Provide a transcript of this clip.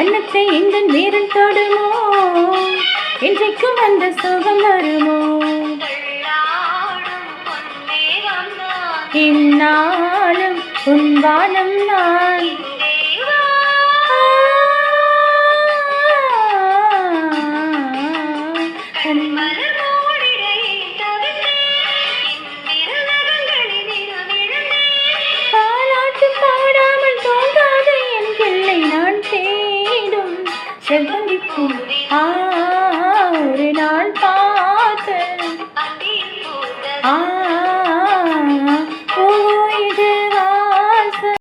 அன்னத்தை எங்கள் வீரன் தொடுமோ இன்றைக்கும் அந்த சுகம் வருமோ இந்நாளும் உன் வானம் நான்